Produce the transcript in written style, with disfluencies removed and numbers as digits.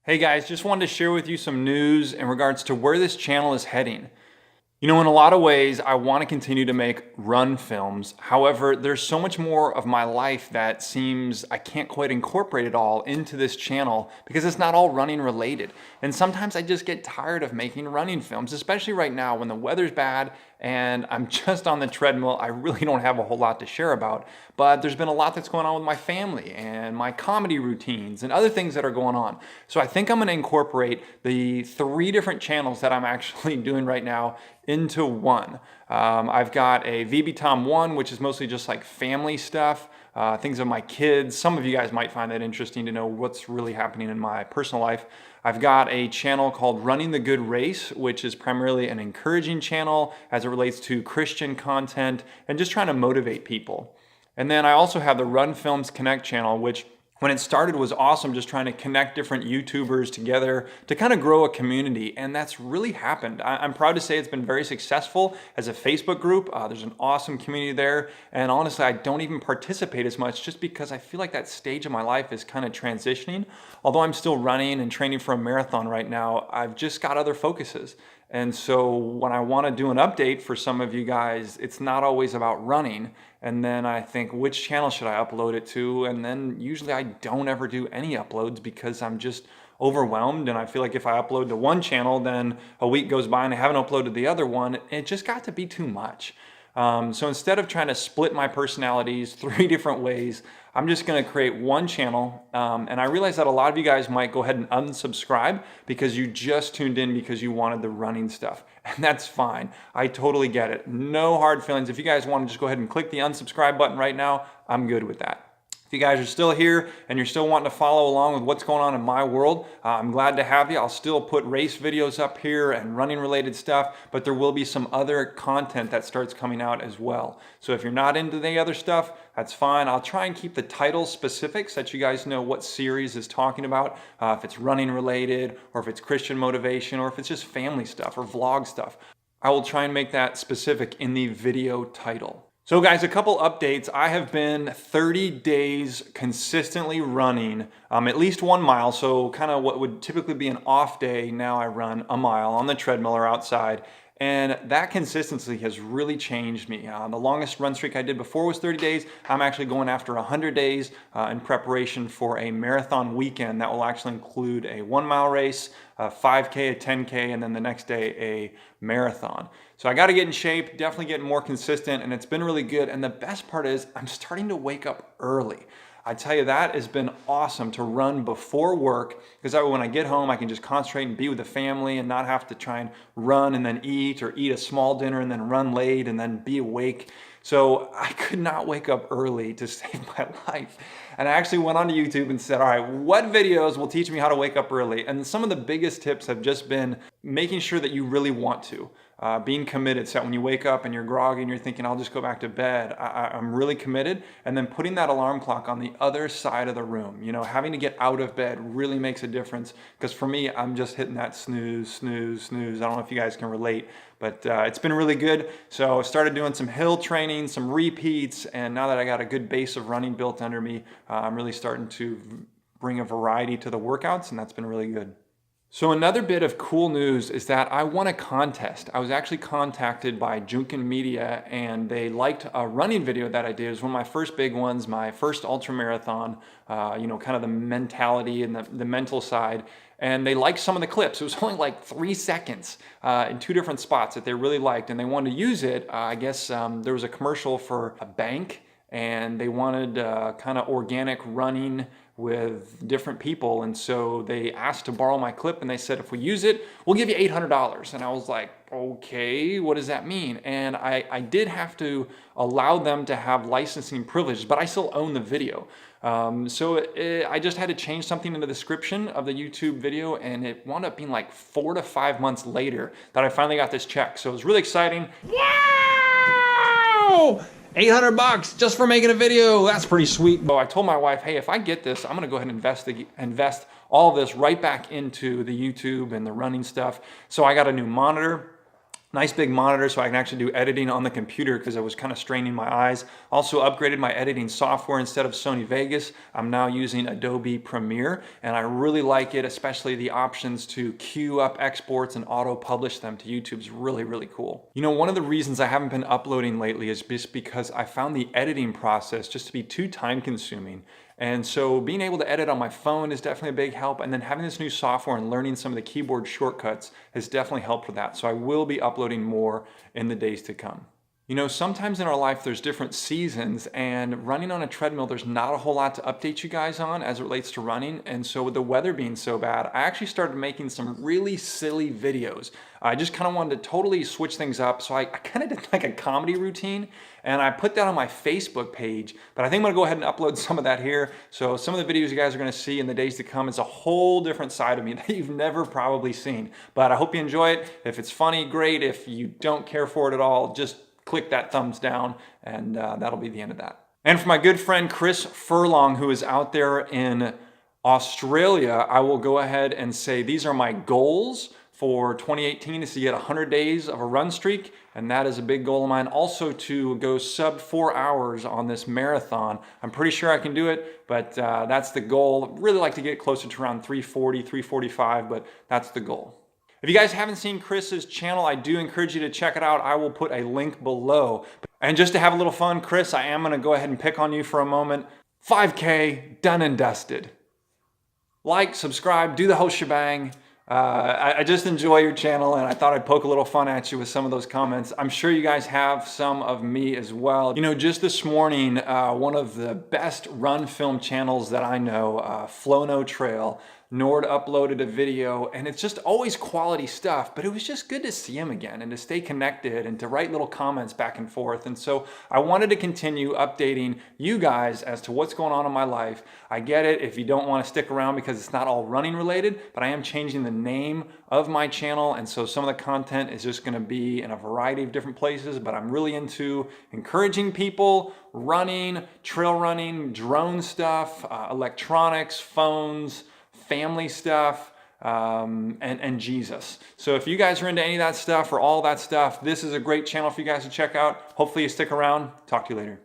Hey guys, just wanted to share with you some news in regards to where this channel is heading. You know, in a lot of ways, I want to continue to make run films. However, there's so much more of my life that seems I can't quite incorporate it all into this channel because it's not all running related. And sometimes I just get tired of making running films, especially right now when the weather's bad and I'm just on the treadmill. I really don't have a whole lot to share about, but there's been a lot that's going on with my family and my comedy routines and other things that are going on. So I think I'm going to incorporate the 3 different channels that I'm actually doing right now into one. I've got a VB Tom 1, which is mostly just like family stuff, things of my kids. Some of you guys might find that interesting to know what's really happening in my personal life. I've got a channel called Running the Good Race, which is primarily an encouraging channel as it relates to Christian content and just trying to motivate people. And then I also have the Run Films Connect channel, which when it started was awesome, just trying to connect different YouTubers together to kind of grow a community, and that's really happened. I'm proud to say it's been very successful as a Facebook group. There's an awesome community there, and honestly, I don't even participate as much just because I feel like that stage of my life is kind of transitioning. Although I'm still running and training for a marathon right now, I've just got other focuses. And so when I want to do an update for some of you guys, it's not always about running. And then I think, which channel should I upload it to? And then usually I don't ever do any uploads because I'm just overwhelmed. And I feel like if I upload to one channel, then a week goes by and I haven't uploaded the other one. It just got to be too much. So instead of trying to split my personalities 3 different ways, I'm just going to create one channel. And I realize that a lot of you guys might go ahead and unsubscribe because you just tuned in because you wanted the running stuff. And that's fine. I totally get it. No hard feelings. If you guys want to just go ahead and click the unsubscribe button right now, I'm good with that. If you guys are still here and you're still wanting to follow along with what's going on in my world, I'm glad to have you. I'll still put race videos up here and running related stuff, but there will be some other content that starts coming out as well. So if you're not into the other stuff, that's fine. I'll try and keep the title specific so that you guys know what series is talking about, if it's running related or if it's Christian motivation or if it's just family stuff or vlog stuff. I will try and make that specific in the video title. So guys, a couple updates. I have been 30 days consistently running at least 1 mile. So kind of what would typically be an off day. Now I run a mile on the treadmill or outside. And that consistency has really changed me. The longest run streak I did before was 30 days. I'm actually going after 100 days in preparation for a marathon weekend that will actually include a 1 mile race, a 5K, a 10K, and then the next day a marathon. So I got to get in shape, definitely getting more consistent, and it's been really good. And the best part is I'm starting to wake up early. I tell you, that has been awesome to run before work because that way when I get home, I can just concentrate and be with the family and not have to try and run and then eat or eat a small dinner and then run late and then be awake. So I could not wake up early to save my life. And I actually went onto YouTube and said, all right, what videos will teach me how to wake up early? And some of the biggest tips have just been making sure that you really want to. Being committed, so that when you wake up and you're groggy and you're thinking, I'll just go back to bed, I'm really committed. And then putting that alarm clock on the other side of the room, you know, having to get out of bed really makes a difference. Because for me, I'm just hitting that snooze, snooze, snooze. I don't know if you guys can relate, but it's been really good. So I started doing some hill training, some repeats, and now that I got a good base of running built under me, I'm really starting to bring a variety to the workouts, and that's been really good. So another bit of cool news is that I won a contest. I was actually contacted by Junkin Media and they liked a running video that I did. It was one of my first big ones, my first ultra marathon, you know, kind of the mentality and the mental side. And they liked some of the clips. It was only like 3 seconds in 2 different spots that they really liked. And they wanted to use it. I guess there was a commercial for a bank and they wanted kind of organic running with different people, and so they asked to borrow my clip and they said, if we use it, we'll give you $800. And I was like, okay, what does that mean? And I did have to allow them to have licensing privileges, but I still own the video. I just had to change something in the description of the YouTube video, and it wound up being like 4 to 5 months later that I finally got this check. So it was really exciting. Wow! $800 just for making a video. That's pretty sweet. So I told my wife, hey, if I get this, I'm gonna go ahead and invest all this right back into the YouTube and the running stuff. So I got a new monitor. Nice big monitor so I can actually do editing on the computer because I was kind of straining my eyes. Also upgraded my editing software. Instead of Sony Vegas, I'm now using Adobe Premiere, and I really like it, especially the options to queue up exports and auto publish them to YouTube is really, really cool. You know, one of the reasons I haven't been uploading lately is just because I found the editing process just to be too time consuming. And so being able to edit on my phone is definitely a big help. And then having this new software and learning some of the keyboard shortcuts has definitely helped with that. So I will be uploading more in the days to come. You know, sometimes in our life there's different seasons, and running on a treadmill, there's not a whole lot to update you guys on as it relates to running. And so with the weather being so bad, I actually started making some really silly videos. I just kind of wanted to totally switch things up. So I kind of did like a comedy routine, and I put that on my Facebook page, but I think I'm gonna go ahead and upload some of that here. So some of the videos you guys are gonna see in the days to come is a whole different side of me that you've never probably seen. But I hope you enjoy it. If it's funny, great. If you don't care for it at all, just click that thumbs down, and that'll be the end of that. And for my good friend Chris Furlong, who is out there in Australia, I will go ahead and say these are my goals for 2018 is to get 100 days of a run streak, and that is a big goal of mine. Also to go sub 4 hours on this marathon. I'm pretty sure I can do it, but that's the goal. Really like to get closer to around 340, 345, but that's the goal. If you guys haven't seen Chris's channel, I do encourage you to check it out. I will put a link below. And just to have a little fun, Chris, I am gonna go ahead and pick on you for a moment. 5K, done and dusted. Like, subscribe, do the whole shebang. I just enjoy your channel, and I thought I'd poke a little fun at you with some of those comments. I'm sure you guys have some of me as well. You know, just this morning, one of the best run film channels that I know, Flow No Trail, Nord uploaded a video, and it's just always quality stuff, but it was just good to see him again and to stay connected and to write little comments back and forth. And so I wanted to continue updating you guys as to what's going on in my life. I get it if you don't want to stick around because it's not all running related, but I am changing the name of my channel, and so some of the content is just going to be in a variety of different places, but I'm really into encouraging people, running, trail running, drone stuff, electronics, phones, family stuff, and Jesus. So if you guys are into any of that stuff or all that stuff, this is a great channel for you guys to check out. Hopefully you stick around. Talk to you later.